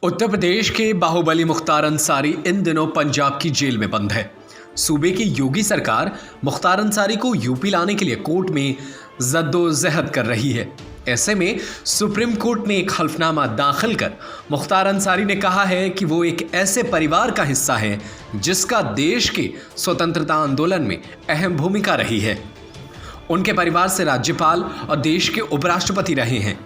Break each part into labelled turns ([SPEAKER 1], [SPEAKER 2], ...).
[SPEAKER 1] उत्तर प्रदेश के बाहुबली मुख्तार अंसारी इन दिनों पंजाब की जेल में बंद है। सूबे की योगी सरकार मुख्तार अंसारी को यूपी लाने के लिए कोर्ट में जद्दोजहद कर रही है। ऐसे में सुप्रीम कोर्ट ने एक हल्फनामा दाखिल कर मुख्तार अंसारी ने कहा है कि वो एक ऐसे परिवार का हिस्सा है जिसका देश के स्वतंत्रता आंदोलन में अहम भूमिका रही है। उनके परिवार से राज्यपाल और देश के उपराष्ट्रपति रहे हैं।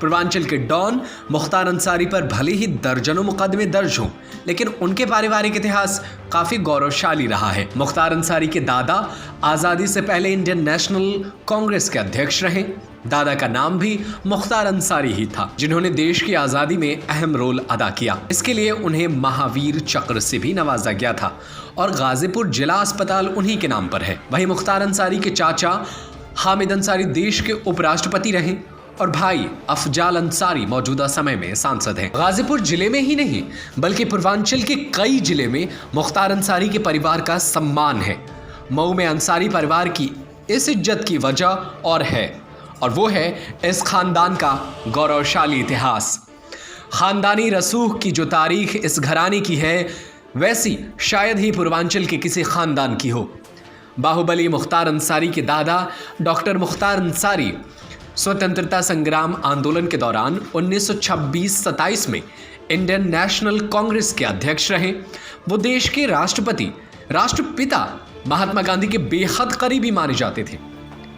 [SPEAKER 1] पूर्वांचल के डॉन मुख्तार अंसारी पर भले ही दर्जनों मुकदमे दर्ज हों, लेकिन उनके पारिवारिक इतिहास काफी गौरवशाली रहा है। मुख्तार अंसारी के दादा आजादी से पहले इंडियन नेशनल कांग्रेस के अध्यक्ष रहे। दादा का नाम भी मुख्तार अंसारी ही था, जिन्होंने देश की आजादी में अहम रोल अदा किया। इसके लिए उन्हें महावीर चक्र से भी नवाजा गया था और गाजीपुर जिला अस्पताल उन्हीं के नाम पर है। वहीं मुख्तार अंसारी के चाचा हामिद अंसारी देश के उपराष्ट्रपति रहे और भाई अफजाल अंसारी मौजूदा समय में सांसद हैं। गाजीपुर जिले में ही नहीं बल्कि पूर्वांचल के कई जिले में मुख्तार अंसारी के परिवार का सम्मान है। मऊ में अंसारी परिवार की इस इज्जत की वजह और है, और वो है इस खानदान का गौरवशाली इतिहास। खानदानी रसूख की जो तारीख इस घराने की है, वैसी शायद ही पूर्वांचल के किसी खानदान की हो। बाहुबली मुख्तार अंसारी के दादा डॉक्टर मुख्तार अंसारी स्वतंत्रता संग्राम आंदोलन के दौरान 1926-27 में इंडियन नेशनल कांग्रेस के अध्यक्ष रहे। वो देश के राष्ट्रपिता महात्मा गांधी के बेहद करीबी माने जाते थे।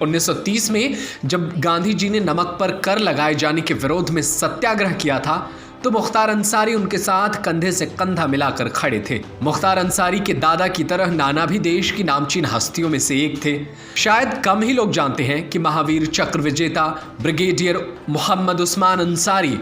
[SPEAKER 1] 1930 में जब गांधी जी ने नमक पर कर लगाए जाने के विरोध में सत्याग्रह किया था, तो मुख्तार अंसारी उनके साथ कंधे से कंधा मिलाकर खड़े थे। मुख्तार अंसारी के दादा की तरह नाना भी देश की नामचीन हस्तियों में से एक थे। शायद कम ही लोग जानते हैं कि महावीर चक्र विजेता ब्रिगेडियर मोहम्मद उस्मान अंसारी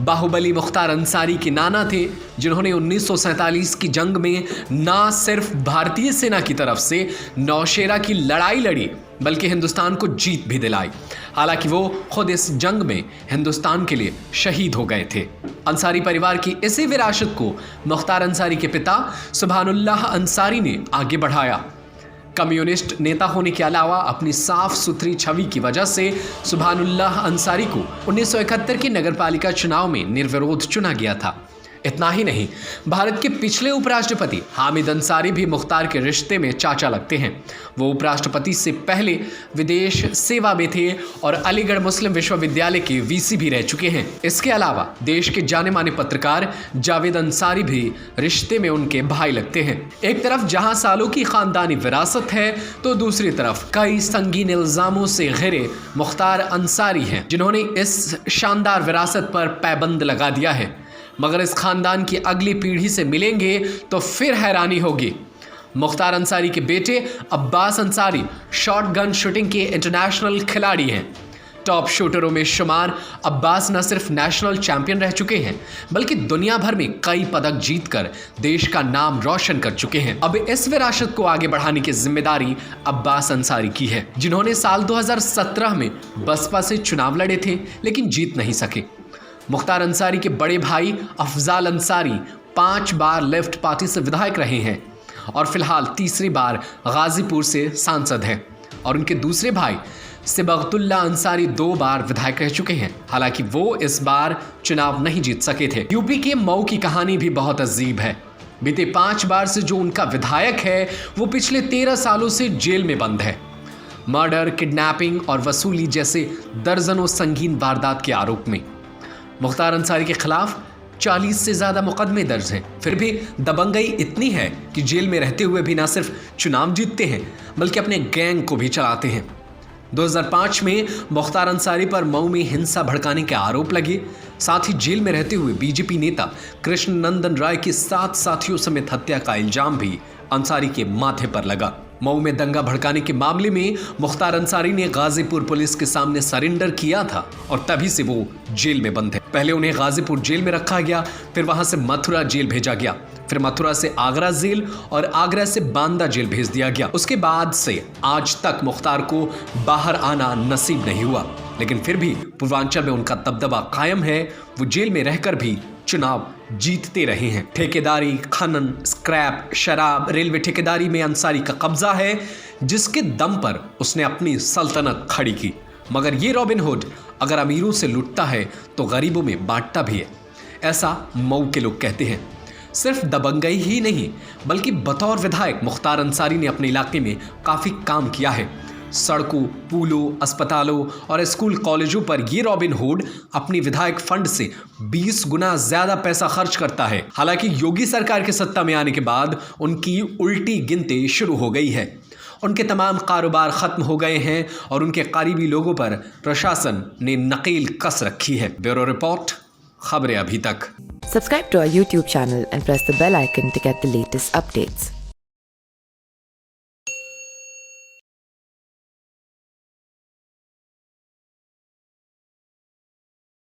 [SPEAKER 1] बाहुबली मुख्तार अंसारी के नाना थे, जिन्होंने 1947 की जंग में ना सिर्फ भारतीय सेना की तरफ से नौशेरा की लड़ाई लड़ी, बल्कि हिंदुस्तान को जीत भी दिलाई। हालांकि वो खुद इस जंग में हिंदुस्तान के लिए शहीद हो गए थे। अंसारी परिवार की इसी विरासत को मुख्तार अंसारी के पिता सुभानुल्लाह अंसारी ने आगे बढ़ाया। कम्युनिस्ट नेता होने के अलावा अपनी साफ सुथरी छवि की वजह से सुभानुल्लाह अंसारी को 1971 के नगरपालिका चुनाव में निर्विरोध चुना गया था। इतना ही नहीं, भारत के पिछले उपराष्ट्रपति हामिद अंसारी भी मुख्तार के रिश्ते में चाचा लगते हैं। वो उपराष्ट्रपति से पहले विदेश सेवा में थे और अलीगढ़ मुस्लिम विश्वविद्यालय के वीसी भी रह चुके हैं। इसके अलावा देश के जाने माने पत्रकार जावेद अंसारी भी रिश्ते में उनके भाई लगते हैं। एक तरफ जहां सालों की खानदानी विरासत है, तो दूसरी तरफ कई संगीन इल्जामों से घिरे मुख्तार अंसारी हैं, जिन्होंने इस शानदार विरासत पर पैबंद लगा दिया है। मगर इस खानदान की अगली पीढ़ी से मिलेंगे तो फिर हैरानी होगी। मुख्तार अंसारी के बेटे Abbas Ansari shot gun shooting के इंटरनेशनल खिलाड़ी हैं। टॉप शूटरों में शुमार अब्बास न सिर्फ नेशनल चैंपियन रह चुके हैं, बल्कि दुनिया भर में कई पदक जीतकर देश का नाम रोशन कर चुके हैं। अब इस विरासत को आगे बढ़ाने की जिम्मेदारी अब्बास अंसारी की है, जिन्होंने साल 2017 में बसपा से चुनाव लड़े थे, लेकिन जीत नहीं सके। मुख्तार अंसारी के बड़े भाई अफजाल अंसारी 5 बार लेफ्ट पार्टी से विधायक रहे हैं और फिलहाल तीसरी बार गाजीपुर से सांसद हैं, और उनके दूसरे भाई सिबगतुल्ला अंसारी 2 बार विधायक रह चुके हैं। हालांकि वो इस बार चुनाव नहीं जीत सके थे। यूपी के मऊ की कहानी भी बहुत अजीब है। बीते 5 बार से जो उनका विधायक है, वो पिछले 13 सालों से जेल में बंद है। मर्डर, किडनैपिंग और वसूली जैसे दर्जनों संगीन वारदात के आरोप में मुख्तार अंसारी के खिलाफ 40 से ज्यादा मुकदमे दर्ज हैं। फिर भी दबंगई इतनी है कि जेल में रहते हुए भी न सिर्फ चुनाव जीतते हैं, बल्कि अपने गैंग को भी चलाते हैं। 2005 में मुख्तार अंसारी पर मऊ में हिंसा भड़काने के आरोप लगे। साथ ही जेल में रहते हुए बीजेपी नेता कृष्ण नंदन राय के 7 साथियों समेत हत्या का इल्जाम भी अंसारी के माथे पर लगा। मऊ में दंगा भड़काने के मामले में मुख्तार अंसारी ने गाजीपुर पुलिस के सामने सरेंडर किया था और तभी से वो जेल में बंद है। पहले उन्हें गाजीपुर जेल में रखा गया, फिर वहां से मथुरा जेल भेजा गया, फिर मथुरा से आगरा जेल और आगरा से बांदा जेल भेज दिया गया। उसके बाद से आज तक मुख्तार को बाहर आना नसीब नहीं हुआ, लेकिन फिर भी पूर्वांचल में उनका दबदबा कायम है। वो जेल में रहकर भी चुनाव जीतते रहे हैं। ठेकेदारी, खनन, स्क्रैप, शराब, रेलवे ठेकेदारी में अंसारी का कब्जा है, जिसके दम पर उसने अपनी सल्तनत खड़ी की। मगर ये रॉबिन हुड अगर अमीरों से लूटता है तो गरीबों में बांटता भी है। ऐसा मऊ के लोग कहते हैं। सिर्फ दबंगई ही नहीं बल्कि बतौर विधायक मुख्तार अंसारी ने अपने इलाके में काफ़ी काम किया है। सड़कों, पुलों, अस्पतालों और स्कूल कॉलेजों पर ये रॉबिन हुड अपनी विधायक फंड से 20 गुना ज़्यादा पैसा खर्च करता है। हालांकि योगी सरकार के सत्ता में आने के बाद उनकी उल्टी गिनती शुरू हो गई है। उनके तमाम कारोबार खत्म हो गए हैं और उनके करीबी लोगों पर प्रशासन ने नकेल कस रखी है। ब्यूरो रिपोर्ट, खबरें अभी तक।
[SPEAKER 2] Subscribe to our YouTube channel and press the bell icon to get the latest updates.